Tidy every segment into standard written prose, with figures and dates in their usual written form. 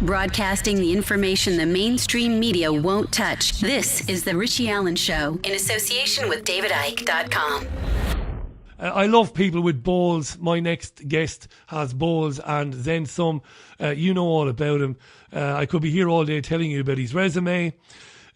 Broadcasting the information the mainstream media won't touch. This is The Richie Allen Show in association with DavidIke.com. I love people with balls. My next guest has balls and then some. You know all about him. I could be here all day telling you about his resume.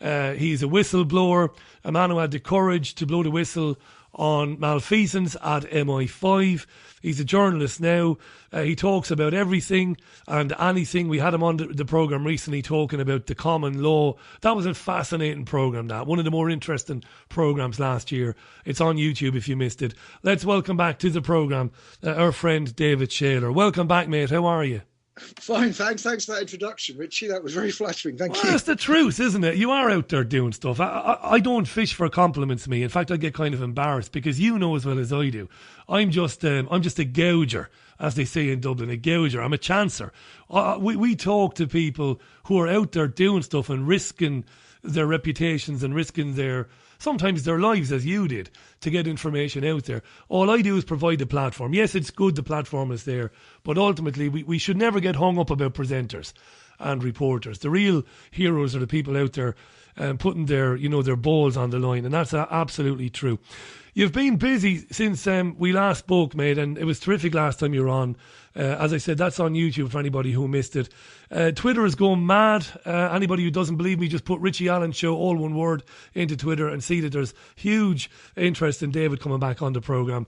He's a whistleblower, a man who had the courage to blow the whistle on malfeasance at Mi5. He's a journalist now. He talks about everything and anything. We had him on the programme recently talking about the common law. That was a fascinating programme, that. One of the more interesting programmes last year. It's on YouTube if you missed it. Let's welcome back to the programme our friend David Shayler. Welcome back, mate. How are you? Fine, thanks. Thanks for that introduction, Richie. That was very flattering. Thank you. That's the truth, isn't it? You are out there doing stuff. I don't fish for compliments, me. In fact, I get kind of embarrassed because you know as well as I do. I'm just a gouger, as they say in Dublin, a gouger. I'm a chancer. We talk to people who are out there doing stuff and risking their reputations and risking sometimes their lives, as you did, to get information out there. All I do is provide the platform. Yes, it's good the platform is there, but ultimately we should never get hung up about presenters and reporters. The real heroes are the people out there putting their balls on the line, and that's absolutely true. You've been busy since we last spoke, mate, and it was terrific last time you were on. As I said, that's on YouTube for anybody who missed it. Twitter is going mad. Anybody who doesn't believe me, just put Richie Allen Show, all one word, into Twitter and see that there's huge interest in David coming back on the programme.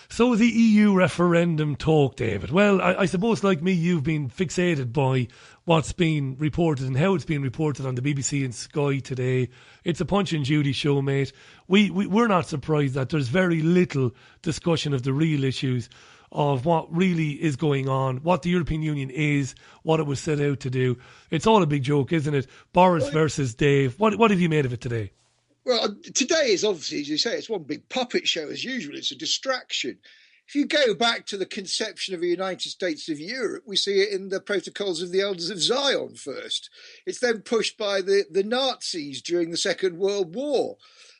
So the EU referendum talk, David. Well, I suppose like me, you've been fixated by what's been reported and how it's been reported on the BBC and Sky today. It's a Punch and Judy show, mate. We're not surprised that there's very little discussion of the real issues of what really is going on, what the European Union is, what it was set out to do. It's all a big joke, isn't it? Boris versus Dave. What have you made of it today? Well, today is obviously, as you say, it's one big puppet show as usual. It's a distraction. If you go back to the conception of the United States of Europe, we see it in the Protocols of the Elders of Zion first. It's then pushed by the Nazis during the Second World War.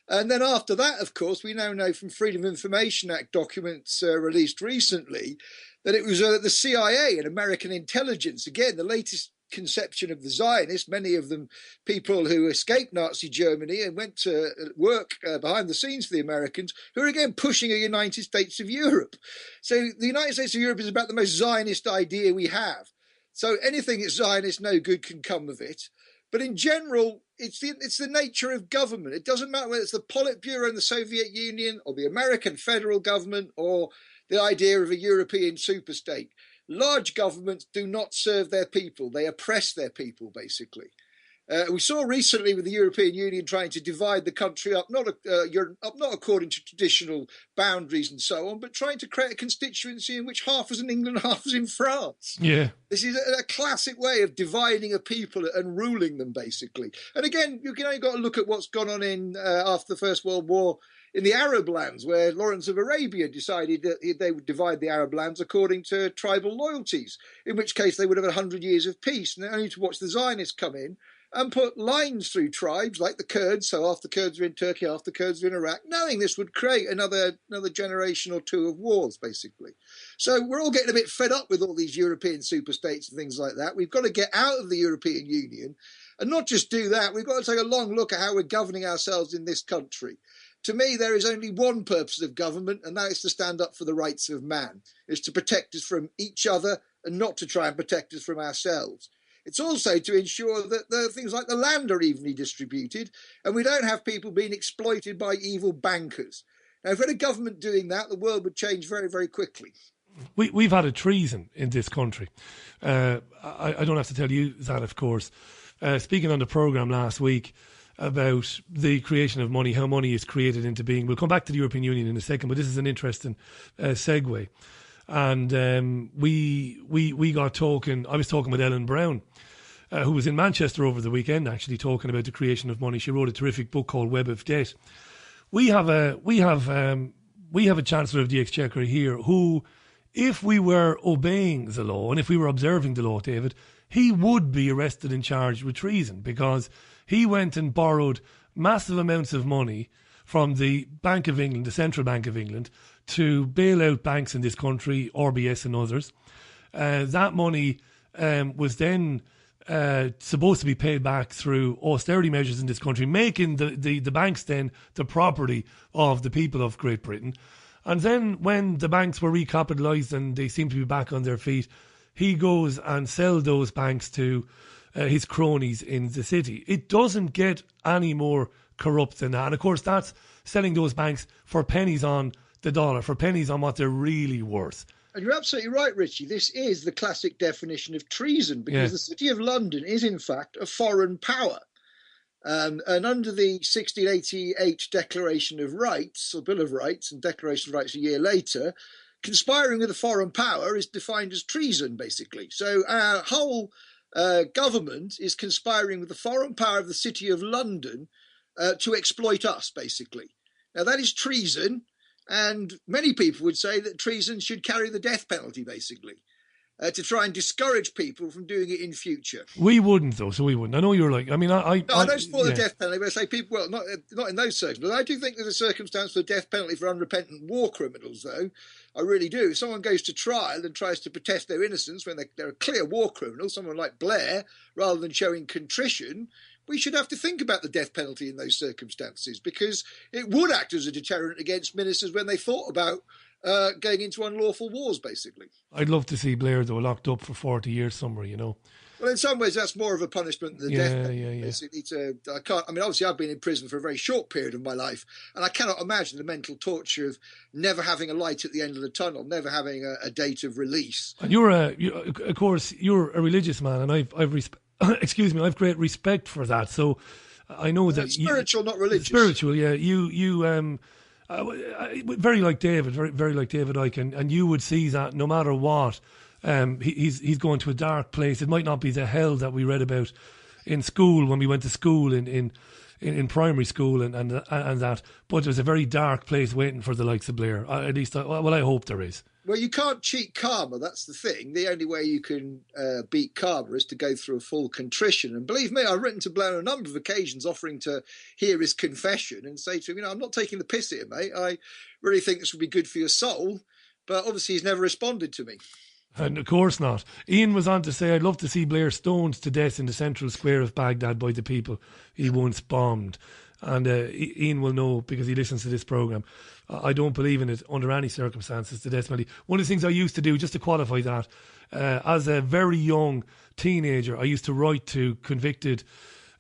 And then after that, of course, we now know from Freedom of Information Act documents released recently that it was the CIA and American intelligence, again, the latest conception of the Zionists, many of them people who escaped Nazi Germany and went to work behind the scenes for the Americans, who are again pushing a United States of Europe. So the United States of Europe is about the most Zionist idea we have. So anything that's Zionist, no good can come of it. But in general, it's the nature of government. It doesn't matter whether it's the Politburo in the Soviet Union or the American federal government or the idea of a European superstate. Large governments do not serve their people. They oppress their people, basically. We saw recently with the European Union trying to divide the country up, not according to traditional boundaries and so on, but trying to create a constituency in which half was in England, half was in France. Yeah. This is a classic way of dividing a people and ruling them, basically. And again, you've only got to look at what's gone on in after the First World War in the Arab lands, where Lawrence of Arabia decided that they would divide the Arab lands according to tribal loyalties, in which case they would have 100 years of peace, and only to watch the Zionists come in and put lines through tribes like the Kurds, so half the Kurds are in Turkey, half the Kurds are in Iraq, knowing this would create another generation or two of wars, basically. So we're all getting a bit fed up with all these European superstates and things like that. We've got to get out of the European Union, and not just do that, we've got to take a long look at how we're governing ourselves in this country. To me, there is only one purpose of government, and that is to stand up for the rights of man. It's to protect us from each other and not to try and protect us from ourselves. It's also to ensure that the things like the land are evenly distributed and we don't have people being exploited by evil bankers. Now, if we had a government doing that, the world would change very, very quickly. We've had a treason in this country. I don't have to tell you that, of course. Speaking on the programme last week about the creation of money, how money is created into being. We'll come back to the European Union in a second, but this is an interesting segue. And we got talking. I was talking with Ellen Brown, who was in Manchester over the weekend, actually talking about the creation of money. She wrote a terrific book called Web of Debt. We have a Chancellor of the Exchequer here who, if we were obeying the law and if we were observing the law, David, he would be arrested and charged with treason because he went and borrowed massive amounts of money from the Bank of England, the Central Bank of England, to bail out banks in this country, RBS and others. That money was then supposed to be paid back through austerity measures in this country, making the banks then the property of the people of Great Britain. And then when the banks were recapitalised and they seem to be back on their feet, he goes and sells those banks to his cronies in the city. It doesn't get any more corrupt than that. And of course, that's selling those banks for pennies on the dollar, for pennies on what they're really worth. And you're absolutely right, Richie. This is the classic definition of treason, because the City of London is, in fact, a foreign power. And under the 1688 Declaration of Rights, or Bill of Rights, and Declaration of Rights a year later, conspiring with a foreign power is defined as treason, basically. So our whole government is conspiring with the foreign power of the City of London to exploit us, basically. Now, that is treason, and many people would say that treason should carry the death penalty, basically, to try and discourage people from doing it in future. We wouldn't, though, so we wouldn't. I know you're like, I mean, I don't support the death penalty, but I say people, well, not in those circumstances. I do think there's a circumstance for the death penalty for unrepentant war criminals, though. I really do. If someone goes to trial and tries to protest their innocence when they're a clear war criminal, someone like Blair, rather than showing contrition, we should have to think about the death penalty in those circumstances, because it would act as a deterrent against ministers when they thought about going into unlawful wars, basically. I'd love to see Blair, though, locked up for 40 years somewhere, you know. Well, in some ways, that's more of a punishment than the death penalty. Yeah. Basically, obviously, I've been in prison for a very short period of my life, and I cannot imagine the mental torture of never having a light at the end of the tunnel, never having a date of release. And of course, you're a religious man, and I've great respect for that. So I know that spiritual, not religious. Spiritual, yeah. You very like David, very like David Icke, and you would see that no matter what. He's going to a dark place. It might not be the hell that we read about in school when we went to school in primary school and that, but there's a very dark place waiting for the likes of Blair. At least, I hope there is. Well, you can't cheat karma, that's the thing. The only way you can beat karma is to go through a full contrition. And believe me, I've written to Blair on a number of occasions offering to hear his confession and say to him, I'm not taking the piss here, mate. I really think this would be good for your soul. But obviously he's never responded to me. And of course not. Ian was on to say, I'd love to see Blair stoned to death in the central square of Baghdad by the people he once bombed. And Ian will know because he listens to this programme. I don't believe in it under any circumstances, the death penalty. One of the things I used to do, just to qualify that, as a very young teenager, I used to write to convicted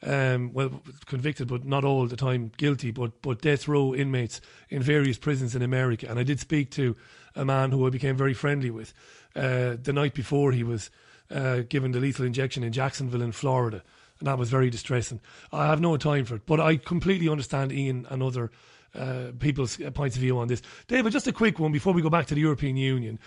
but not all the time guilty, but death row inmates in various prisons in America. And I did speak to a man who I became very friendly with the night before he was given the lethal injection in Jacksonville in Florida. And that was very distressing. I have no time for it, but I completely understand Ian and other people's points of view on this. David, just a quick one before we go back to the European Union.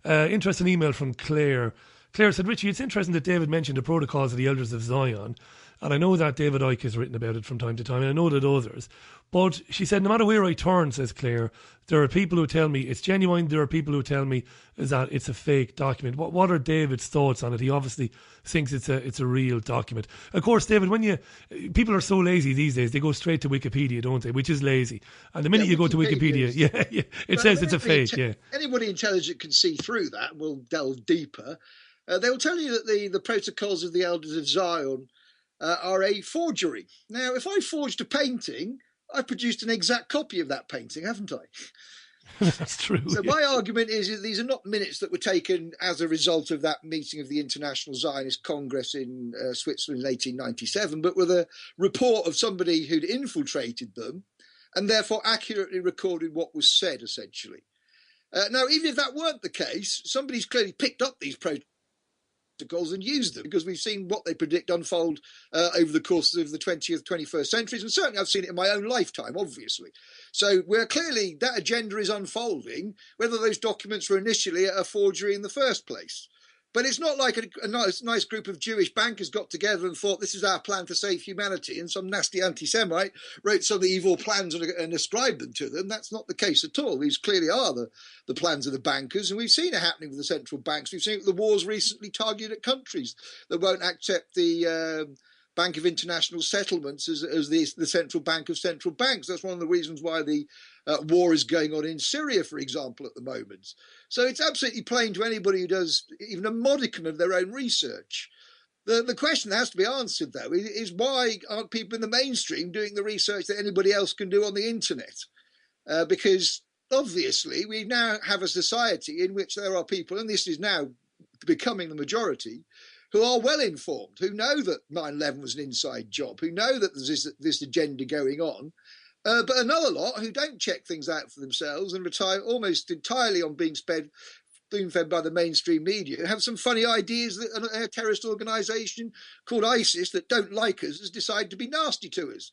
Interesting email from Claire. Claire said, Richie, it's interesting that David mentioned the protocols of the Elders of Zion. And I know that David Icke has written about it from time to time, and I know that others. But she said, no matter where I turn, says Claire, there are people who tell me it's genuine. There are people who tell me is that it's a fake document. What are David's thoughts on it? He obviously thinks it's a real document. Of course, David, people are so lazy these days, they go straight to Wikipedia, don't they? Which is lazy. And the minute you go to Wikipedia, it says it's a fake. Anybody intelligent can see through that and will delve deeper. They will tell you that the protocols of the Elders of Zion are a forgery. Now, if I forged a painting, I produced an exact copy of that painting, haven't I? That's true. So my argument is that these are not minutes that were taken as a result of that meeting of the International Zionist Congress in Switzerland in 1897, but were the report of somebody who'd infiltrated them and therefore accurately recorded what was said, essentially. Now, even if that weren't the case, somebody's clearly picked up these protocols and used them, because we've seen what they predict unfold over the course of the 20th, 21st centuries, and certainly I've seen it in my own lifetime, obviously. So we're clearly, that agenda is unfolding, whether those documents were initially a forgery in the first place. But it's not like a nice group of Jewish bankers got together and thought this is our plan to save humanity, and some nasty anti-Semite wrote some evil plans and ascribed them to them. That's not the case at all. These clearly are the plans of the bankers, and we've seen it happening with the central banks. We've seen it with the wars recently targeted at countries that won't accept the Bank of International Settlements as the central bank of central banks. That's one of the reasons why the war is going on in Syria, for example, at the moment. So it's absolutely plain to anybody who does even a modicum of their own research The question that has to be answered, though, is why aren't people in the mainstream doing the research that anybody else can do on the internet? Because obviously we now have a society in which there are people, and this is now becoming the majority, who are well informed, who know that 9/11 was an inside job, who know that there's this agenda going on, but another lot who don't check things out for themselves and retire almost entirely on being fed by the mainstream media, have some funny ideas that a terrorist organisation called ISIS that don't like us has decided to be nasty to us.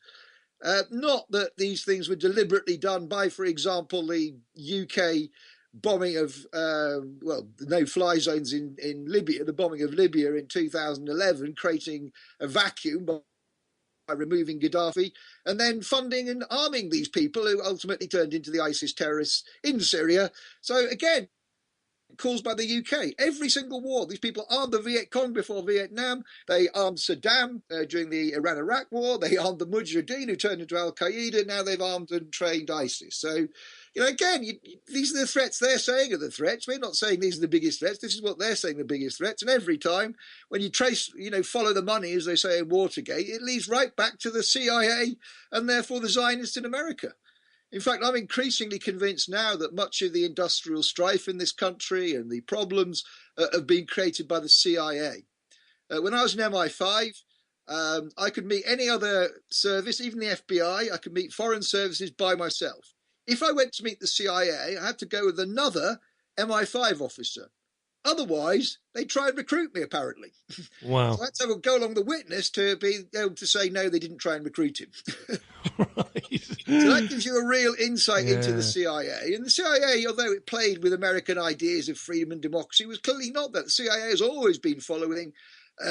Not that these things were deliberately done by, for example, the UK bombing of, no-fly zones in Libya, the bombing of Libya in 2011, creating a vacuum by removing Gaddafi, and then funding and arming these people who ultimately turned into the ISIS terrorists in Syria. So again, caused by the UK. Every single war, these people armed the Viet Cong before Vietnam. They armed Saddam during the Iran-Iraq war. They armed the Mujahideen, who turned into Al-Qaeda. Now they've armed and trained ISIS. So, again, these are the threats they're saying are the threats. We're not saying these are the biggest threats. This is what they're saying the biggest threats. And every time when you trace, follow the money, as they say in Watergate, it leads right back to the CIA and therefore the Zionists in America. In fact, I'm increasingly convinced now that much of the industrial strife in this country and the problems have been created by the CIA. When I was in MI5, I could meet any other service, even the FBI. I could meet foreign services by myself. If I went to meet the CIA, I had to go with another MI5 officer. Otherwise, they try and recruit me, apparently. Wow. So I had to go along the witness to be able to say, no, they didn't try and recruit him. Right. So that gives you a real insight into the CIA. And the CIA, although it played with American ideas of freedom and democracy, was clearly not that. The CIA has always been following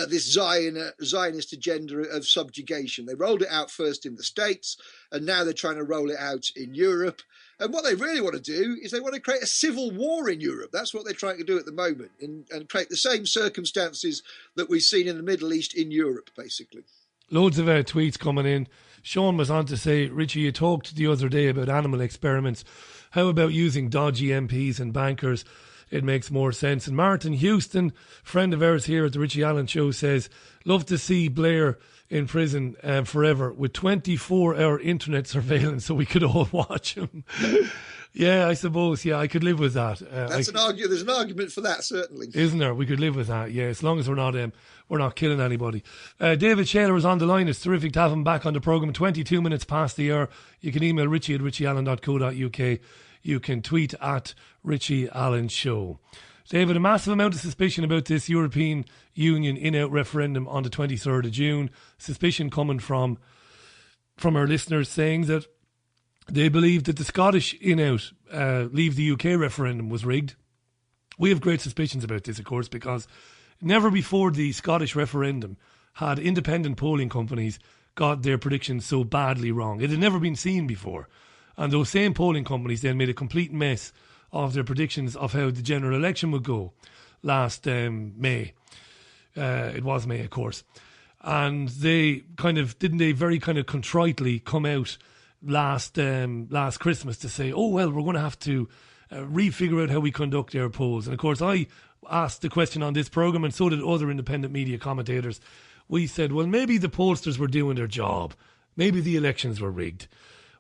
this Zionist agenda of subjugation. They rolled it out first in the States, and now they're trying to roll it out in Europe. And what they really want to do is they want to create a civil war in Europe. That's what they're trying to do at the moment, and create the same circumstances that we've seen in the Middle East in Europe, basically. Loads of tweets coming in. Sean was on to say, Richie, you talked the other day about animal experiments. How about using dodgy MPs and bankers? It makes more sense. And Martin Houston, friend of ours here at the Richie Allen Show, says, love to see Blair in prison forever with 24-hour internet surveillance so we could all watch him. Yeah, I suppose. Yeah, I could live with that. There's an argument for that, certainly. Isn't there? We could live with that. Yeah, as long as we're not killing anybody. David Shayler is on the line. It's terrific to have him back on the programme. 22 minutes past the hour. You can email Richie at richieallen.co.uk. You can tweet at Richie Allen Show. David, a massive amount of suspicion about this European Union in-out referendum on the 23rd of June. Suspicion coming from our listeners saying that they believe that the Scottish in-out leave the UK referendum was rigged. We have great suspicions about this, of course, because never before the Scottish referendum had independent polling companies got their predictions so badly wrong. It had never been seen before. And those same polling companies then made a complete mess of their predictions of how the general election would go last May. It was May, of course. And they very contritely come out last Christmas to say, oh, well, we're going to have to refigure out how we conduct our polls. And of course, I asked the question on this programme, and so did other independent media commentators. We said, well, maybe the pollsters were doing their job. Maybe the elections were rigged.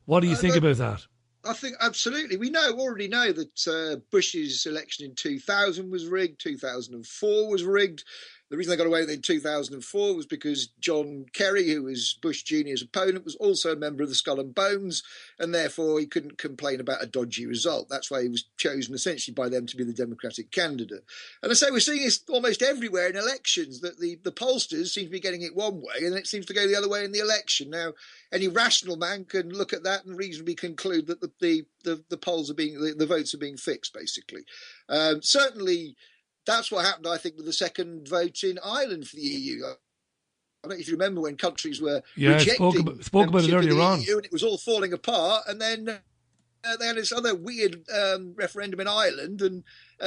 What do you think about that? I think absolutely. We already know that Bush's election in 2000 was rigged, 2004 was rigged. The reason they got away with it in 2004 was because John Kerry, who was Bush Jr.'s opponent, was also a member of the Skull and Bones, and therefore he couldn't complain about a dodgy result. That's why he was chosen essentially by them to be the Democratic candidate. And I say we're seeing this almost everywhere in elections, that the pollsters seem to be getting it one way, and it seems to go the other way in the election. Now, any rational man can look at that and reasonably conclude that the polls are the votes are being fixed, basically. Certainly, that's what happened, I think, with the second vote in Ireland for the EU. I don't know if you remember when countries were rejecting spoke about it earlier on, and it was all falling apart, and then they had this other weird referendum in Ireland, and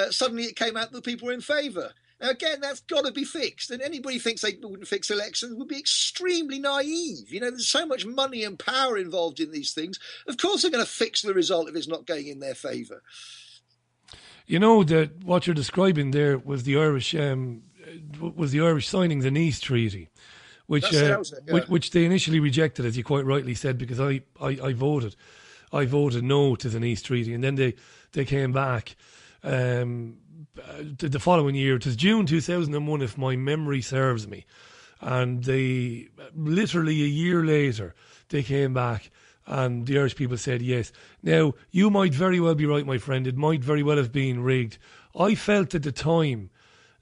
suddenly it came out that people were in favour. Now, again, that's got to be fixed, and anybody thinks they wouldn't fix elections would be extremely naive. There's so much money and power involved in these things. Of course they're going to fix the result if it's not going in their favour. You know that what you're describing there was the Irish was the Irish signing the Nice Treaty, which which they initially rejected, as you quite rightly said, because I voted no to the Nice Treaty, and then they came back the following year. It was June 2001, if my memory serves me, and they literally a year later they came back. And the Irish people said yes. Now, you might very well be right, my friend. It might very well have been rigged. I felt at the time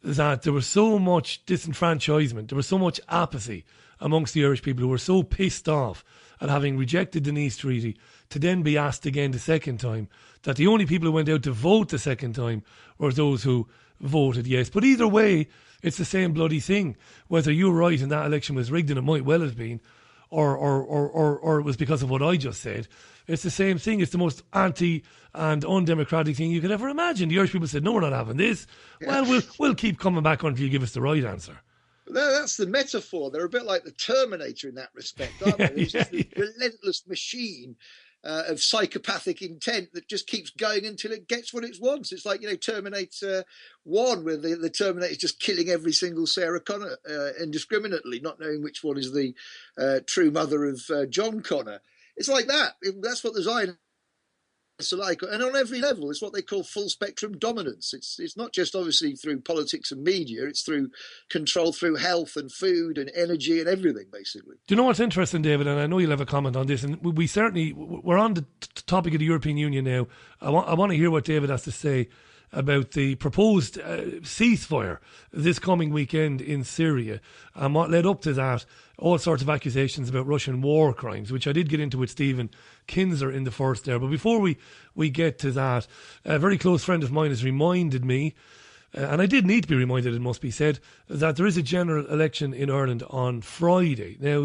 that there was so much disenfranchisement, there was so much apathy amongst the Irish people who were so pissed off at having rejected the Nice Treaty to then be asked again the second time, that the only people who went out to vote the second time were those who voted yes. But either way, it's the same bloody thing. Whether you're right and that election was rigged, and it might well have been, or it was because of what I just said. It's the same thing. It's the most anti and undemocratic thing you could ever imagine. The Irish people said, no, we're not having this. Yeah. Well, we'll keep coming back until you give us the right answer. That's the metaphor. They're a bit like the Terminator in that respect, aren't they? It's just this relentless machine of psychopathic intent that just keeps going until it gets what it wants. It's like, Terminator 1, where the Terminator's just killing every single Sarah Connor indiscriminately, not knowing which one is the true mother of John Connor. It's like that. That's what the Zionists are like. And on every level, it's what they call full spectrum dominance. It's not just obviously through politics and media, it's through control through health and food and energy and everything, basically. Do you know what's interesting, David? And I know you'll have a comment on this, and we're on the topic of the European Union now. I want to hear what David has to say about the proposed ceasefire this coming weekend in Syria, and what led up to that, all sorts of accusations about Russian war crimes, which I did get into with Stephen Kinzer in the first there. But before we get to that, a very close friend of mine has reminded me, and I did need to be reminded, it must be said, that there is a general election in Ireland on Friday. Now,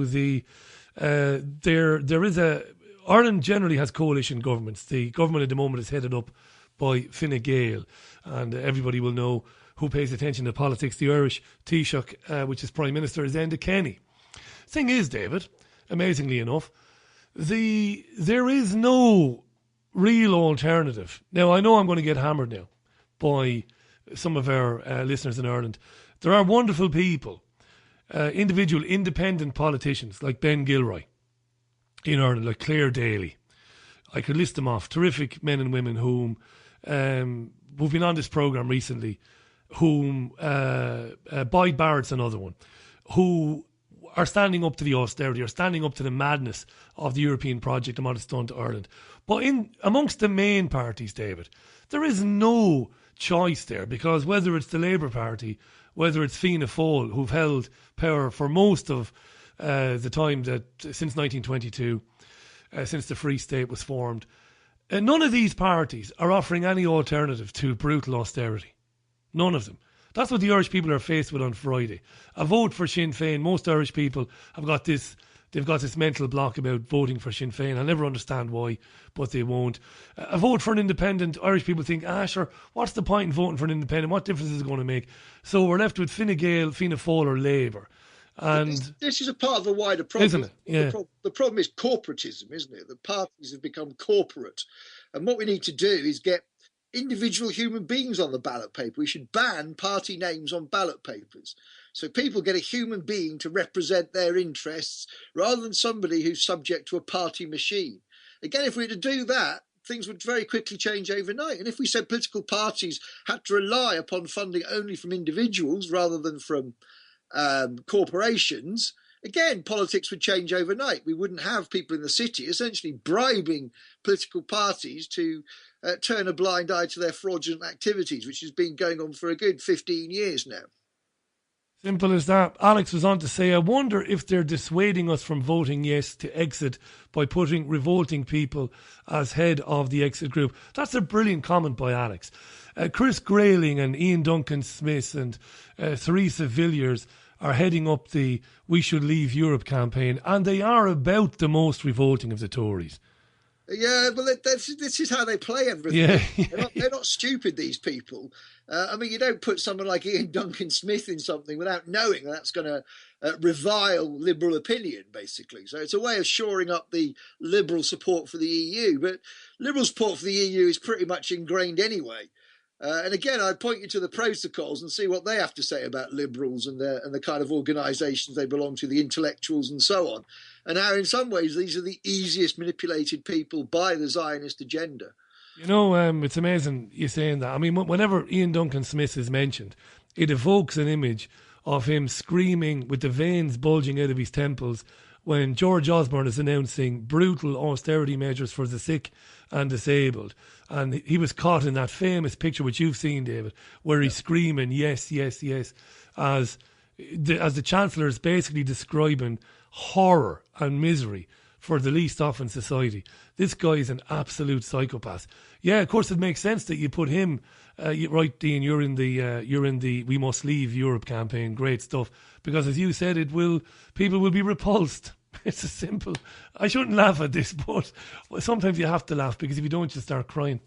Ireland generally has coalition governments. The government at the moment is headed up by Fine Gael, and everybody will know, who pays attention to politics, the Irish Taoiseach, which is Prime Minister, is Enda Kenny. Thing is, David, amazingly enough, there is no real alternative. Now, I know I'm going to get hammered now by some of our listeners in Ireland. There are wonderful people, individual independent politicians like Ben Gilroy in Ireland, like Claire Daly. I could list them off. Terrific men and women who've been on this programme recently, Boyd Barrett's another one, who are standing up to the austerity, are standing up to the madness of the European project and what it's done to Ireland. But amongst the main parties, David, there is no choice there, because whether it's the Labour Party, whether it's Fianna Fáil, who've held power for most of the time that since 1922, since the Free State was formed, none of these parties are offering any alternative to brutal austerity. None of them. That's what the Irish people are faced with on Friday. A vote for Sinn Féin. Most Irish people have got this. They've got this mental block about voting for Sinn Féin. I'll never understand why, but they won't. A vote for an independent, Irish people think, sure, what's the point in voting for an independent? What difference is it going to make? So we're left with Fine Gael, Fianna Fáil or Labour. And this is a part of a wider problem, isn't it? Yeah. The problem is corporatism, isn't it? The parties have become corporate, and what we need to do is get individual human beings on the ballot paper. We should ban party names on ballot papers, so people get a human being to represent their interests rather than somebody who's subject to a party machine. Again, if we were to do that, things would very quickly change overnight. And if we said political parties had to rely upon funding only from individuals rather than from corporations, again, politics would change overnight. We wouldn't have people in the city essentially bribing political parties to turn a blind eye to their fraudulent activities, which has been going on for a good 15 years now. Simple as that. Alex was on to say, I wonder if they're dissuading us from voting yes to exit by putting revolting people as head of the exit group. That's a brilliant comment by Alex. Chris Grayling and Ian Duncan Smith and Theresa Villiers are heading up the We Should Leave Europe campaign, and they are about the most revolting of the Tories. Yeah, well, this is how they play everything. Yeah. They're not stupid, these people. You don't put someone like Ian Duncan Smith in something without knowing that's going to revile liberal opinion, basically. So it's a way of shoring up the liberal support for the EU. But liberal support for the EU is pretty much ingrained anyway. And again, I'd point you to the protocols and see what they have to say about liberals and the kind of organisations they belong to, the intellectuals and so on, and how in some ways these are the easiest manipulated people by the Zionist agenda. You know, it's amazing you saying that. I mean, whenever Ian Duncan Smith is mentioned, it evokes an image of him screaming with the veins bulging out of his temples when George Osborne is announcing brutal austerity measures for the sick and disabled. And he was caught in that famous picture, which you've seen, David, where he's screaming, yes, yes, yes, as the Chancellor is basically describing horror and misery for the least off in society. This guy is an absolute psychopath. Yeah, of course it makes sense that you put him, right, Dean, you're in the We Must Leave Europe campaign, great stuff, because as you said, people will be repulsed. It's as simple. I shouldn't laugh at this, but sometimes you have to laugh, because if you don't, you start crying.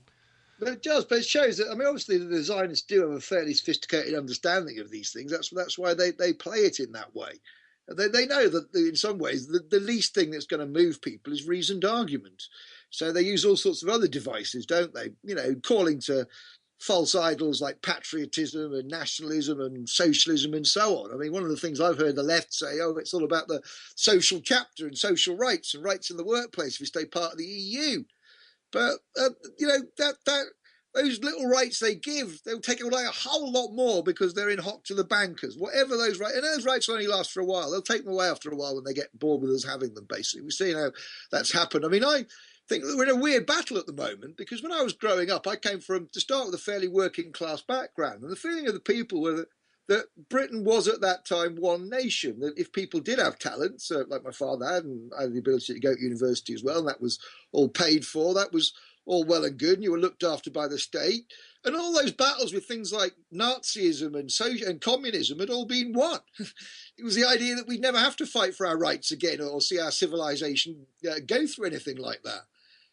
But it does, but it shows that, I mean, obviously the Zionists do have a fairly sophisticated understanding of these things. That's why they play it in that way. They know that in some ways the least thing that's going to move people is reasoned argument. So they use all sorts of other devices, don't they? You know, calling to false idols like patriotism and nationalism and socialism and so on. I mean, one of the things I've heard the left say, oh, it's all about the social chapter and social rights and rights in the workplace if we stay part of the EU. But, you know, that those little rights they give, they'll take away a whole lot more because they're in hock to the bankers. Whatever those rights, and those rights only last for a while. They'll take them away after a while when they get bored with us having them, basically. We've seen how that's happened. I mean, I think that we're in a weird battle at the moment, because when I was growing up, I came from, to start with, a fairly working class background. And the feeling of the people were that Britain was at that time one nation, that if people did have talents, like my father had, and I had the ability to go to university as well, and that was all paid for, that was all well and good, and you were looked after by the state. And all those battles with things like Nazism and communism had all been won. It was the idea that we'd never have to fight for our rights again or see our civilization go through anything like that.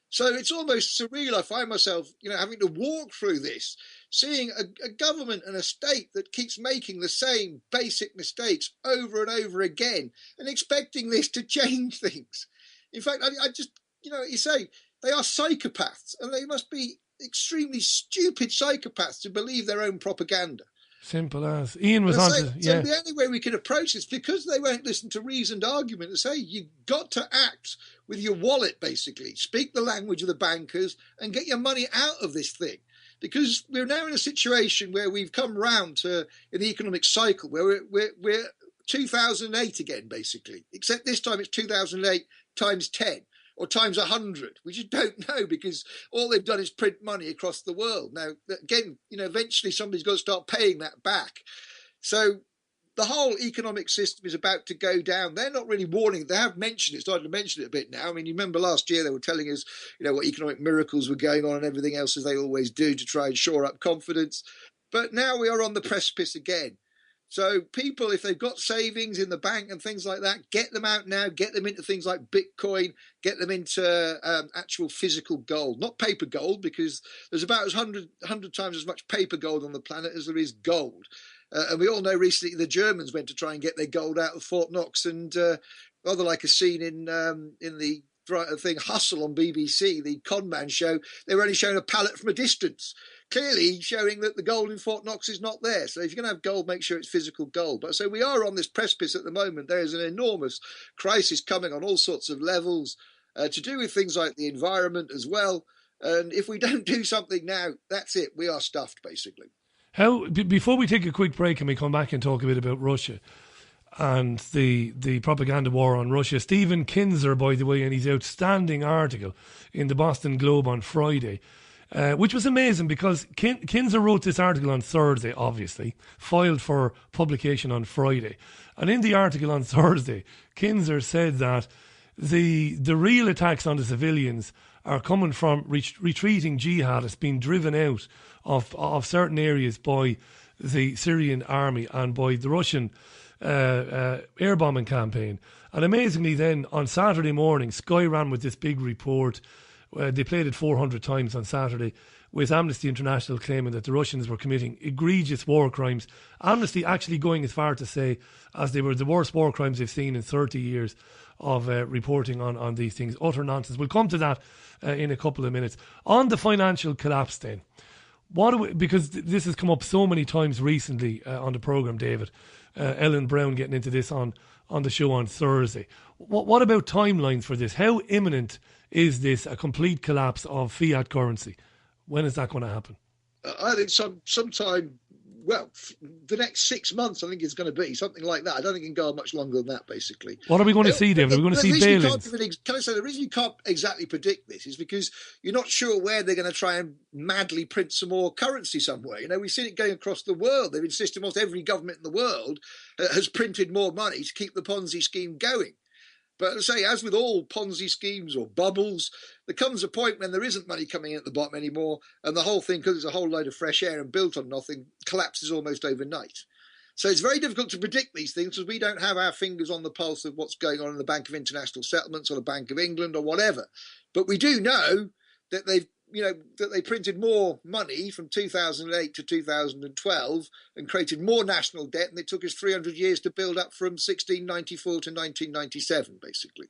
So it's almost surreal. I find myself, you know, having to walk through this, seeing a government and a state that keeps making the same basic mistakes over and over again and expecting this to change things. In fact, I just, you know, you say, they are psychopaths, and they must be extremely stupid psychopaths to believe their own propaganda. Simple as. Ian was on to, yeah. So the only way we can approach this, because they won't listen to reasoned argument, and say you've got to act with your wallet, basically. Speak the language of the bankers and get your money out of this thing. Because we're now in a situation where we've come round to, in the economic cycle, where we're 2008 again, basically. Except this time it's 2008 times 10. Or times 100. We just don't know, because all they've done is print money across the world. Now, again, you know, eventually somebody's got to start paying that back. So the whole economic system is about to go down. They're not really warning. They have mentioned it, started to mention it a bit now. I mean, you remember last year they were telling us, you know, what economic miracles were going on and everything else, as they always do, to try and shore up confidence. But now we are on the precipice again. So people, if they've got savings in the bank and things like that, get them out now, get them into things like Bitcoin, get them into actual physical gold, not paper gold, because there's about 100 times as much paper gold on the planet as there is gold. And we all know recently the Germans went to try and get their gold out of Fort Knox, and rather like a scene in the thing Hustle on BBC, the con man show, they were only showing a pallet from a distance, clearly showing that the gold in Fort Knox is not there. So if you're going to have gold, make sure it's physical gold. But so we are on this precipice at the moment. There is an enormous crisis coming on all sorts of levels, to do with things like the environment as well. And if we don't do something now, that's it. We are stuffed, basically. Before we take a quick break and we come back and talk a bit about Russia and the propaganda war on Russia, Stephen Kinzer, by the way, and his outstanding article in the Boston Globe on Friday, which was amazing, because Kinzer wrote this article on Thursday, obviously, filed for publication on Friday. And in the article on Thursday, Kinzer said that the real attacks on the civilians are coming from retreating jihadists being driven out of certain areas by the Syrian army and by the Russian air bombing campaign. And amazingly then, on Saturday morning, Sky ran with this big report. They played it 400 times on Saturday, with Amnesty International claiming that the Russians were committing egregious war crimes. Amnesty actually going as far to say as they were the worst war crimes they've seen in 30 years of reporting on these things. Utter nonsense. We'll come to that in a couple of minutes. On the financial collapse then, Because this has come up so many times recently on the programme, David. Ellen Brown getting into this on the show on Thursday. What about timelines for this? How imminent is this, a complete collapse of fiat currency? When is that going to happen? I think sometime, well, the next 6 months, I think it's going to be something like that. I don't think it can go on much longer than that, basically. What are we going to see, David? Are we going to see bail-ins? Can I say the reason you can't exactly predict this is because you're not sure where they're going to try and madly print some more currency somewhere. You know, we've seen it going across the world. They've insisted almost every government in the world has printed more money to keep the Ponzi scheme going. But as I say, as with all Ponzi schemes or bubbles, there comes a point when there isn't money coming in at the bottom anymore, and the whole thing, because it's a whole load of fresh air and built on nothing, collapses almost overnight. So it's very difficult to predict these things because we don't have our fingers on the pulse of what's going on in the Bank of International Settlements or the Bank of England or whatever. But we do know that they printed more money from 2008 to 2012 and created more national debt, and it took us 300 years to build up from 1694 to 1997, basically.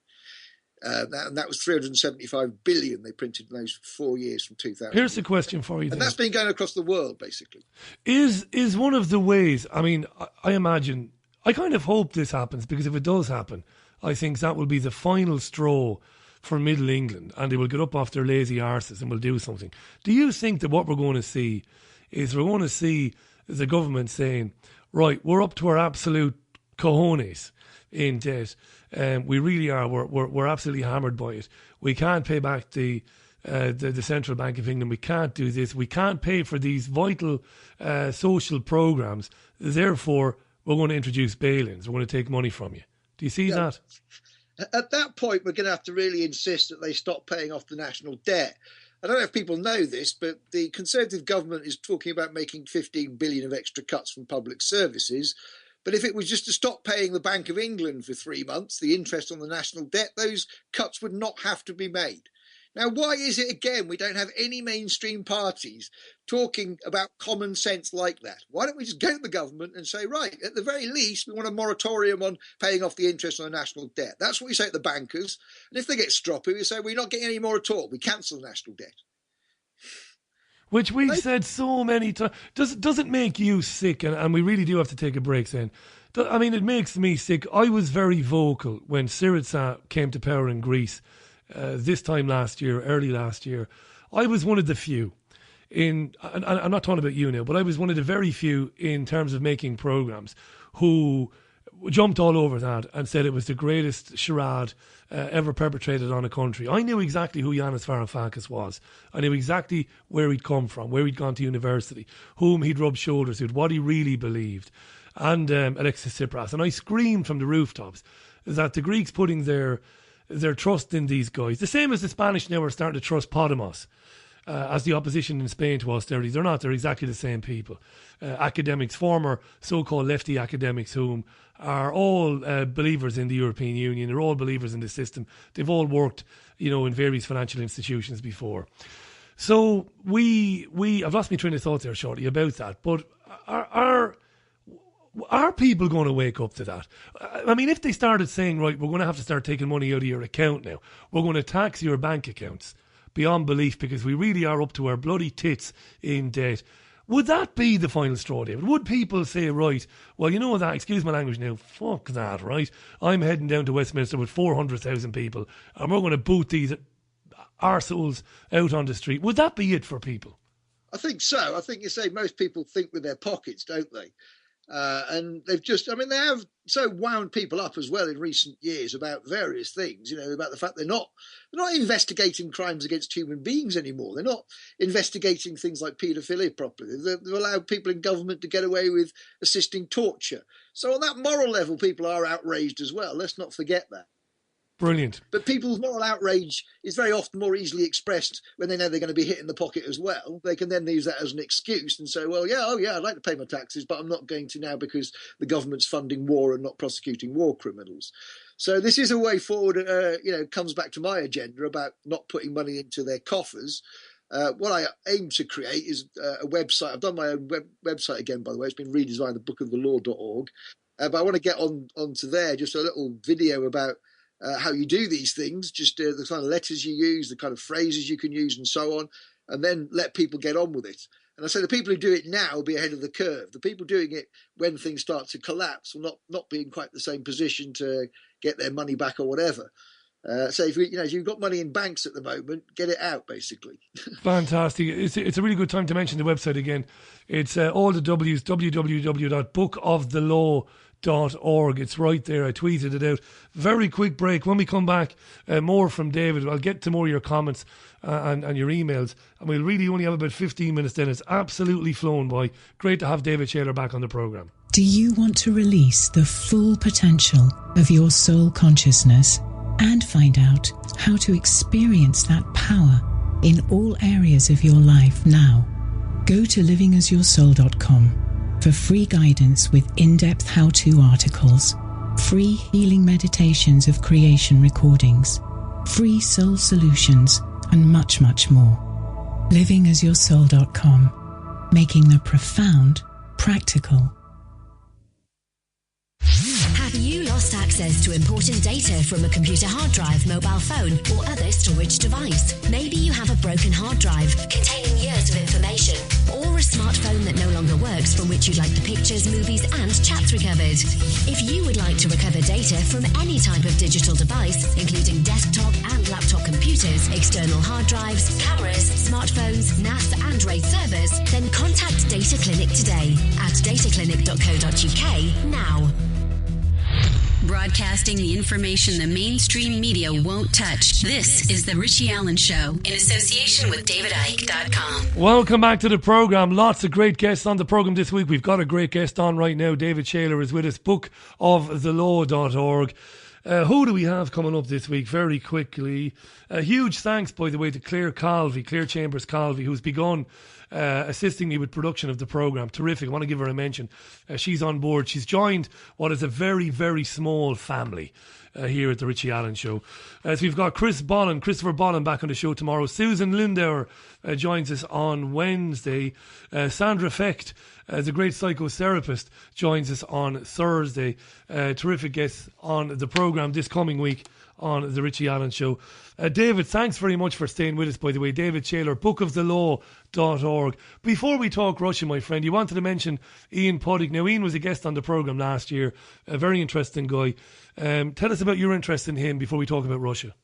And that was 375 billion they printed in those 4 years from 2000. Here's the question for you. And that's been going across the world, basically. Is one of the ways, I mean, I imagine, I kind of hope this happens, because if it does happen, I think that will be the final straw for Middle England, and they will get up off their lazy arses and will do something. Do you think that what we're going to see is we're going to see the government saying, right, we're up to our absolute cojones in debt, we really are, we're absolutely hammered by it. We can't pay back the Central Bank of England, we can't do this, we can't pay for these vital social programmes, therefore we're going to introduce bail-ins, we're going to take money from you. Do you see that? At that point, we're going to have to really insist that they stop paying off the national debt. I don't know if people know this, but the Conservative government is talking about making 15 billion of extra cuts from public services. But if it was just to stop paying the Bank of England for 3 months, the interest on the national debt, those cuts would not have to be made. Now, why is it, again, we don't have any mainstream parties talking about common sense like that? Why don't we just go to the government and say, right, at the very least, we want a moratorium on paying off the interest on the national debt. That's what we say to the bankers. And if they get stroppy, we say, we're not getting any more at all. We cancel the national debt. Which we've said so many times. Does it make you sick? And we really do have to take a break then. I mean, it makes me sick. I was very vocal when Syriza came to power in Greece. This time last year, early last year, I was one of the few and I'm not talking about you now, but I was one of the very few in terms of making programmes who jumped all over that and said it was the greatest charade ever perpetrated on a country. I knew exactly who Yanis Varoufakis was. I knew exactly where he'd come from, where he'd gone to university, whom he'd rubbed shoulders with, what he really believed, and Alexis Tsipras. And I screamed from the rooftops that the Greeks putting their trust in these guys, the same as the Spanish now are starting to trust Podemos as the opposition in Spain to austerity. They're not, they're exactly the same people. Academics, former so-called lefty academics, whom are all believers in the European Union, they're all believers in the system. They've all worked, in various financial institutions before. So I've lost my train of thought there shortly about that, but are people going to wake up to that? I mean, if they started saying, right, we're going to have to start taking money out of your account now, we're going to tax your bank accounts beyond belief because we really are up to our bloody tits in debt, would that be the final straw, David? Would people say, right, well, you know that, excuse my language now, fuck that, right? I'm heading down to Westminster with 400,000 people and we're going to boot these arseholes out on the street. Would that be it for people? I think so. I think you say most people think with their pockets, don't they? And they've just, they have so wound people up as well in recent years about various things, about the fact they're not investigating crimes against human beings anymore. They're not investigating things like paedophilia properly. They've allowed people in government to get away with assisting torture. So on that moral level, people are outraged as well. Let's not forget that. Brilliant. But people's moral outrage is very often more easily expressed when they know they're going to be hit in the pocket as well. They can then use that as an excuse and say, well, I'd like to pay my taxes, but I'm not going to now because the government's funding war and not prosecuting war criminals. So this is a way forward, comes back to my agenda about not putting money into their coffers. What I aim to create is a website. I've done my own website again, by the way. It's been redesigned, thebookofthelaw.org. But I want to get onto there, just a little video about how you do these things, just the kind of letters you use, the kind of phrases you can use and so on, and then let people get on with it. And I say the people who do it now will be ahead of the curve. The people doing it when things start to collapse will not be in quite the same position to get their money back or whatever. So if you've got money in banks at the moment, get it out, basically. Fantastic. It's a really good time to mention the website again. It's all the W's, www.bookofthelaww.org. It's right there. I tweeted it out. Very quick break. When we come back, more from David. I'll get to more of your comments and your emails. And we'll really only have about 15 minutes then. It's absolutely flown by. Great to have David Shayler back on the programme. Do you want to release the full potential of your soul consciousness and find out how to experience that power in all areas of your life now? Go to livingasyoursoul.com for free guidance with in-depth how-to articles, free healing meditations of creation recordings, free soul solutions, and much, much more. livingasyoursoul.com, making the profound practical. Have you lost access to important data from a computer hard drive, mobile phone, or other storage device? Maybe you have a broken hard drive containing years of information, or a smartphone that no longer works from which you'd like the pictures, movies, and chats recovered. If you would like to recover data from any type of digital device, including desktop and laptop computers, external hard drives, cameras, smartphones, NAS and RAID servers, then contact Data Clinic today at dataclinic.co.uk now. Broadcasting the information the mainstream media won't touch. This is The Richie Allen Show in association with DavidIke.com. Welcome back to the programme. Lots of great guests on the programme this week. We've got a great guest on right now. David Shayler is with us, bookofthelaww.org. Who do we have coming up this week? Very quickly. Huge thanks, by the way, to Claire Chambers Calvi, who's begun assisting me with production of the programme. Terrific. I want to give her a mention. She's on board. She's joined what is a very, very small family here at the Richie Allen Show. So we've got Christopher Bollen back on the show tomorrow. Susan Lindauer joins us on Wednesday. Sandra Fecht, the great psychotherapist, joins us on Thursday. Terrific guests on the programme this coming week on the Richie Allen Show. David, thanks very much for staying with us, by the way. David Shayler, bookofthelaww.org. Before we talk Russia, my friend, you wanted to mention Ian Puddick. Now, Ian was a guest on the programme last year, a very interesting guy. Tell us about your interest in him before we talk about Russia.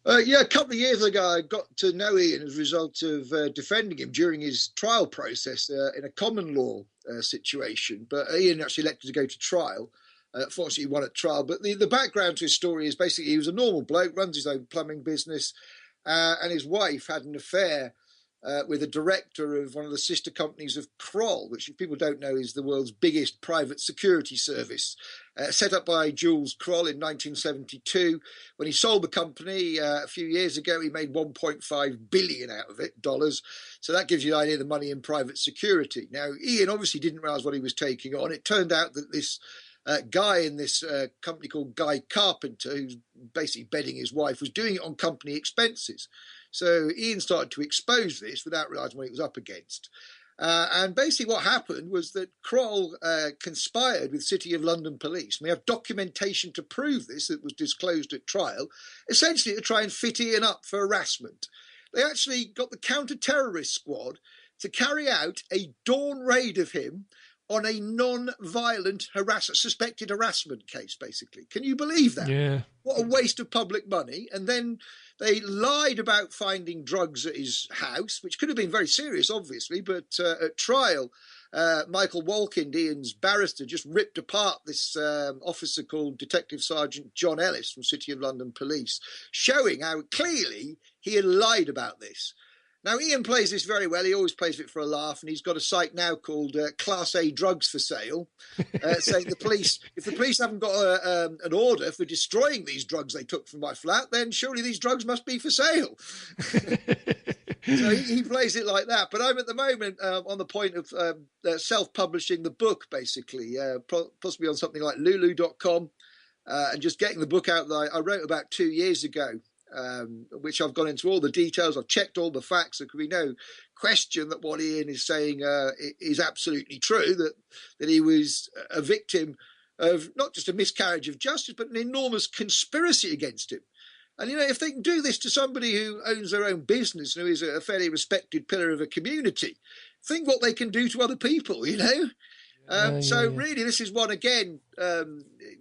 A couple of years ago, I got to know Ian as a result of defending him during his trial process in a common law situation. But Ian actually elected to go to trial. Fortunately, he won at trial. But the background to his story is basically he was a normal bloke, runs his own plumbing business, and his wife had an affair with a director of one of the sister companies of Kroll, which, if people don't know, is the world's biggest private security service, set up by Jules Kroll in 1972. When he sold the company a few years ago, he made $1.5 billion out of it, dollars. So that gives you an idea of the money in private security. Now, Ian obviously didn't realise what he was taking on. It turned out that this guy in this company called Guy Carpenter, who's basically bedding his wife, was doing it on company expenses. So Ian started to expose this without realising what he was up against. And basically what happened was that Kroll conspired with City of London police. We have documentation to prove this that was disclosed at trial, essentially to try and fit Ian up for harassment. They actually got the counter-terrorist squad to carry out a dawn raid of him on a non-violent suspected harassment case, basically. Can you believe that? Yeah. What a waste of public money. And then they lied about finding drugs at his house, which could have been very serious, obviously, but at trial, Michael Walkind, Ian's barrister, just ripped apart this officer called Detective Sergeant John Ellis from City of London Police, showing how clearly he had lied about this. Now, Ian plays this very well. He always plays it for a laugh, and he's got a site now called Class A Drugs for Sale, saying if the police haven't got an order for destroying these drugs they took from my flat, then surely these drugs must be for sale. So he plays it like that. But I'm at the moment on the point of self-publishing the book, basically, possibly on something like lulu.com, and just getting the book out that I wrote about 2 years ago. Which I've gone into all the details. I've checked all the facts. There could be no question that what Ian is saying is absolutely true, that he was a victim of not just a miscarriage of justice, but an enormous conspiracy against him. And, if they can do this to somebody who owns their own business and who is a fairly respected pillar of a community, think what they can do to other people, you know? Really, this is one, again,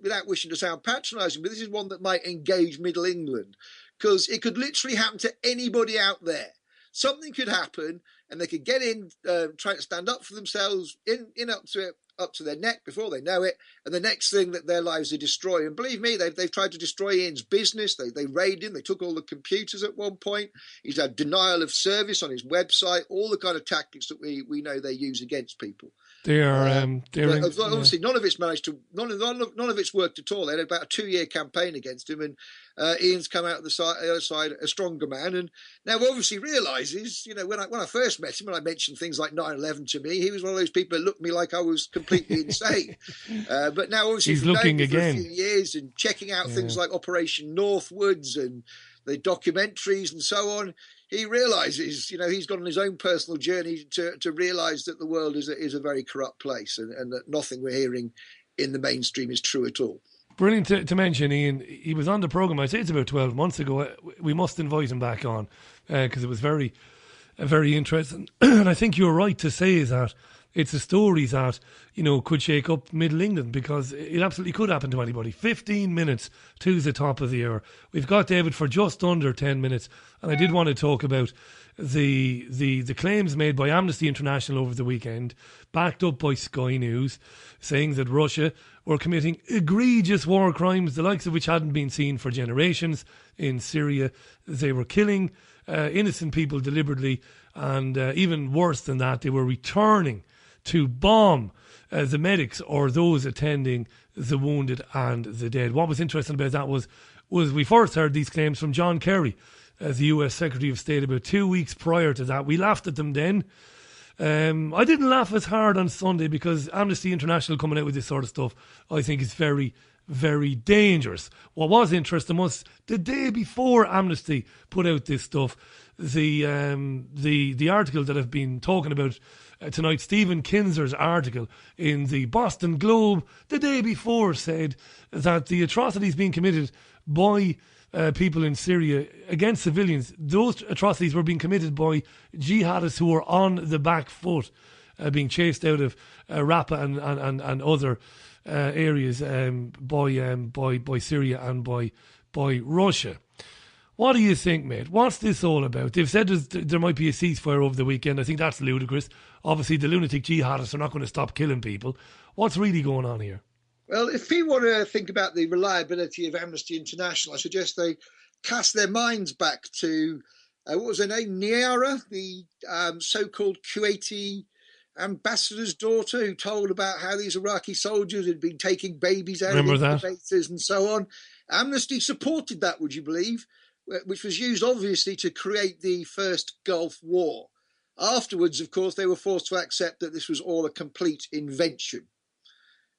without wishing to sound patronising, but this is one that might engage Middle England, because it could literally happen to anybody out there. Something could happen, and they could get in, trying to stand up for themselves, in up to their neck before they know it, and the next thing that their lives are destroyed. And believe me, they've tried to destroy Ian's business. They raided him. They took all the computers at one point. He's had denial of service on his website. All the kind of tactics that we know they use against people. Obviously, none of it's managed to. None of it's worked at all. They had about a 2-year campaign against him, and Ian's come out of the other side a stronger man. And now obviously realises, you know, when I first met him and I mentioned things like 9/11 to me, he was one of those people that looked at me like I was completely insane. But now obviously he's looking again for a few years and checking out things like Operation Northwoods and the documentaries and so on. He realises, you know, he's gone on his own personal journey to realise that the world is a very corrupt place, and that nothing we're hearing in the mainstream is true at all. Brilliant to mention, Ian. He was on the programme, I'd say it's about 12 months ago. We must invite him back on because it was very interesting. And I think you're right to say is that it's a story that, you know, could shake up Middle England, because it absolutely could happen to anybody. 15 minutes to the top of the hour. We've got David for just under 10 minutes. And I did want to talk about the claims made by Amnesty International over the weekend, backed up by Sky News, saying that Russia were committing egregious war crimes, the likes of which hadn't been seen for generations in Syria. They were killing innocent people deliberately, and even worse than that, they were returning to bomb the medics or those attending the wounded and the dead. What was interesting about that was we first heard these claims from John Kerry, as the US Secretary of State, about 2 weeks prior to that. We laughed at them then. I didn't laugh as hard on Sunday, because Amnesty International coming out with this sort of stuff, I think, is very, very dangerous. What was interesting was the day before Amnesty put out this stuff, the article that I've been talking about tonight, Stephen Kinzer's article in the Boston Globe, the day before, said that the atrocities being committed by people in Syria against civilians, those atrocities were being committed by jihadists who were on the back foot, being chased out of Raqqa and other areas by Syria and by Russia. What do you think, mate? What's this all about? They've said there might be a ceasefire over the weekend. I think that's ludicrous. Obviously, the lunatic jihadists are not going to stop killing people. What's really going on here? Well, if people want to think about the reliability of Amnesty International, I suggest they cast their minds back to, what was her name, Niara, the so-called Kuwaiti ambassador's daughter, who told about how these Iraqi soldiers had been taking babies out of incubators and so on. Amnesty supported that, would you believe, which was used, obviously, to create the first Gulf War. Afterwards, of course, they were forced to accept that this was all a complete invention.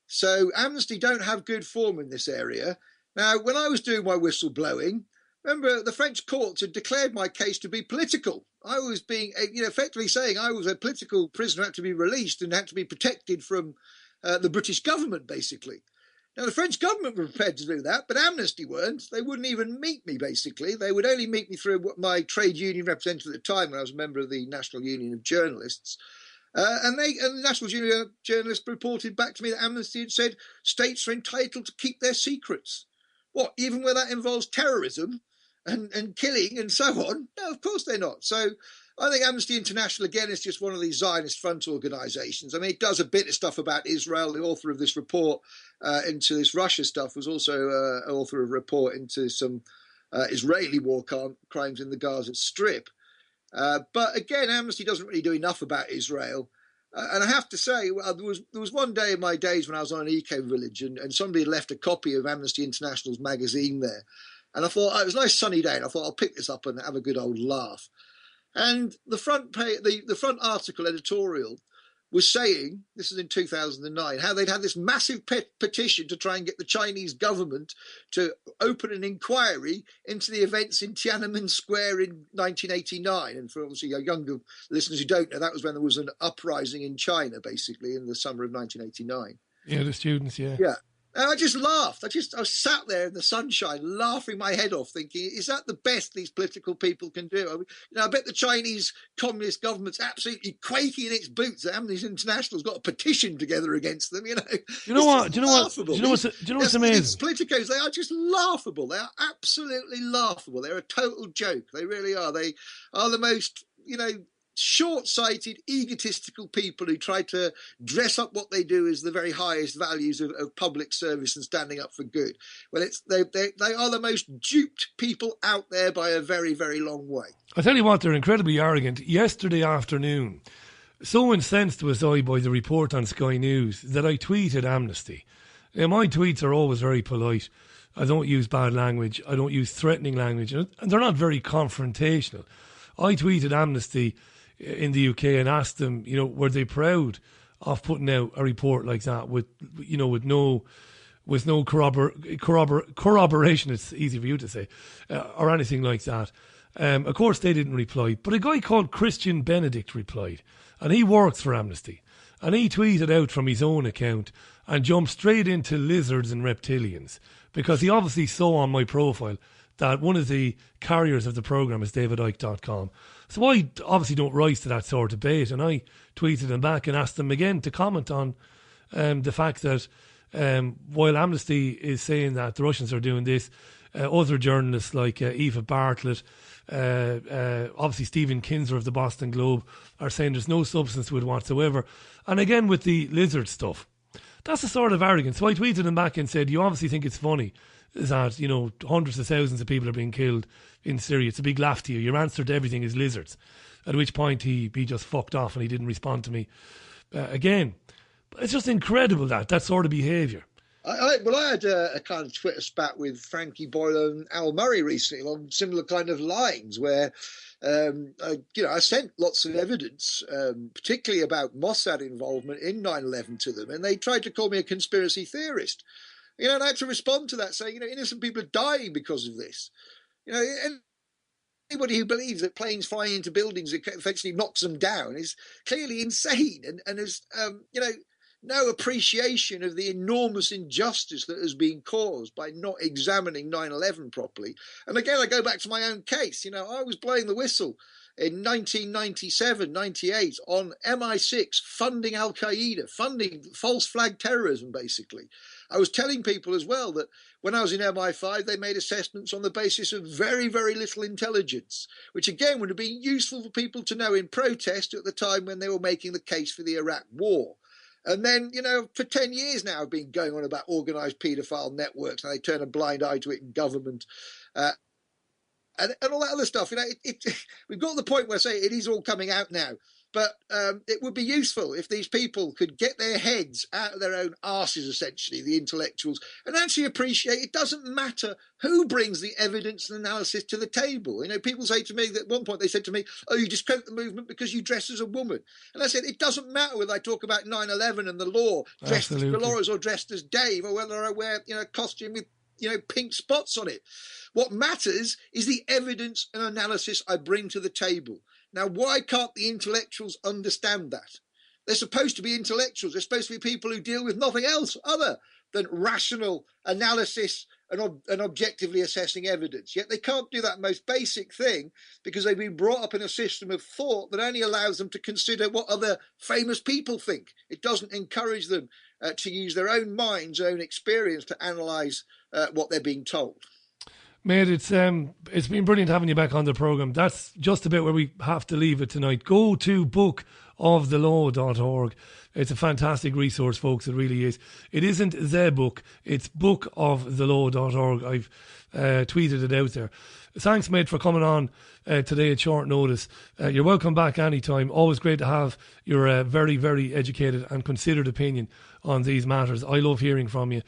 So Amnesty don't have good form in this area. Now, when I was doing my whistleblowing, remember, the French courts had declared my case to be political. I was being, effectively saying I was a political prisoner, had to be released and had to be protected from the British government, basically. Now, the French government were prepared to do that, but Amnesty weren't. They wouldn't even meet me, basically. They would only meet me through my trade union representative at the time, when I was a member of the National Union of Journalists. And the National Union of Journalists reported back to me that Amnesty had said states are entitled to keep their secrets. What, even where that involves terrorism and killing and so on? No, of course they're not. So I think Amnesty International, again, is just one of these Zionist front organisations. I mean, it does a bit of stuff about Israel. The author of this report into this Russia stuff was also an author of a report into some Israeli war crimes in the Gaza Strip. But again, Amnesty doesn't really do enough about Israel. And I have to say, there was one day in my days when I was on an eco-village and somebody had left a copy of Amnesty International's magazine there. And I thought, it was a nice sunny day, and I thought I'll pick this up and have a good old laugh. And the front page, the front article editorial was saying, this is in 2009, how they'd had this massive petition to try and get the Chinese government to open an inquiry into the events in Tiananmen Square in 1989. And for obviously younger listeners who don't know, that was when there was an uprising in China, basically, in the summer of 1989. Yeah, the students, yeah. Yeah. And I just laughed. I was sat there in the sunshine, laughing my head off, thinking, is that the best these political people can do? I mean, I bet the Chinese Communist government's absolutely quaking in its boots that Amnesty International's got a petition together against them. Do you know what? What's amazing? These politicos, they are just laughable. They are absolutely laughable. They're a total joke. They really are. They are the most, short-sighted, egotistical people who try to dress up what they do as the very highest values of public service and standing up for good. Well, they are the most duped people out there by a very, very long way. I tell you what, they're incredibly arrogant. Yesterday afternoon, so incensed was I by the report on Sky News that I tweeted Amnesty. My tweets are always very polite. I don't use bad language. I don't use threatening language. And they're not very confrontational. I tweeted Amnesty in the UK and asked them, were they proud of putting out a report like that with no corroboration, it's easy for you to say, or anything like that. Of course they didn't reply, but a guy called Christian Benedict replied, and he works for Amnesty, and he tweeted out from his own account and jumped straight into lizards and reptilians, because he obviously saw on my profile that one of the carriers of the programme is davidicke.com. So I obviously don't rise to that sort of bait, and I tweeted him back and asked him again to comment on the fact that while Amnesty is saying that the Russians are doing this, other journalists like Eva Bartlett, obviously Stephen Kinzer of the Boston Globe, are saying there's no substance to it whatsoever. And again with the lizard stuff, that's the sort of arrogance. So I tweeted him back and said, you obviously think it's funny that, hundreds of thousands of people are being killed in Syria. It's a big laugh to you. Your answer to everything is lizards. At which point he just fucked off and he didn't respond to me again. But it's just incredible that sort of behaviour. I had a kind of Twitter spat with Frankie Boyle and Al Murray recently along similar kind of lines where, I sent lots of evidence, particularly about Mossad involvement in 9/11 to them, and they tried to call me a conspiracy theorist. And I had to respond to that saying, innocent people are dying because of this. Anybody who believes that planes flying into buildings eventually knocks them down is clearly insane and has, no appreciation of the enormous injustice that has been caused by not examining 9/11 properly. And again, I go back to my own case. I was blowing the whistle in 1997, 98 on MI6 funding Al-Qaeda, funding false flag terrorism, basically. I was telling people as well that when I was in MI5, they made assessments on the basis of very, very little intelligence, which again would have been useful for people to know in protest at the time when they were making the case for the Iraq war. And then, for 10 years now, I've been going on about organised paedophile networks, and they turn a blind eye to it in government. And all that other stuff. We've got to the point where I say it is all coming out now. But it would be useful if these people could get their heads out of their own arses, essentially, the intellectuals, and actually appreciate it doesn't matter who brings the evidence and analysis to the table. People say to me that at one point they said to me, oh, you discredit the movement because you dress as a woman. And I said, it doesn't matter whether I talk about 9/11 and the law, dressed as Dolores or dressed as Dave, or whether I wear a costume with pink spots on it. What matters is the evidence and analysis I bring to the table. Now, why can't the intellectuals understand that? They're supposed to be intellectuals. They're supposed to be people who deal with nothing else other than rational analysis and objectively assessing evidence. Yet they can't do that most basic thing because they've been brought up in a system of thought that only allows them to consider what other famous people think. It doesn't encourage them to use their own minds, own experience to analyse what they're being told. Mate, it's been brilliant having you back on the programme. That's just about where we have to leave it tonight. Go to bookofthelaw.org. It's a fantastic resource, folks. It really is. It isn't the book. It's bookofthelaw.org. I've tweeted it out there. Thanks, mate, for coming on today at short notice. You're welcome back anytime. Always great to have your very, very educated and considered opinion on these matters. I love hearing from you.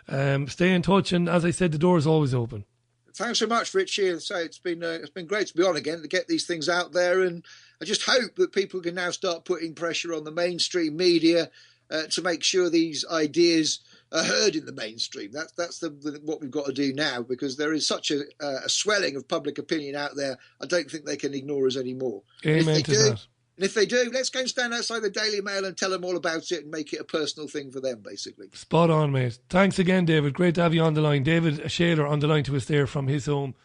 Stay in touch, and as I said, the door is always open. Thanks so much, Richie. So it's been great to be on again, to get these things out there, and I just hope that people can now start putting pressure on the mainstream media to make sure these ideas are heard in the mainstream. That's what we've got to do now, because there is such a swelling of public opinion out there. I don't think they can ignore us anymore. Amen to that. And if they do, let's go and stand outside the Daily Mail and tell them all about it and make it a personal thing for them, basically. Spot on, mate. Thanks again, David. Great to have you on the line. David Shayler on the line to us there from his home.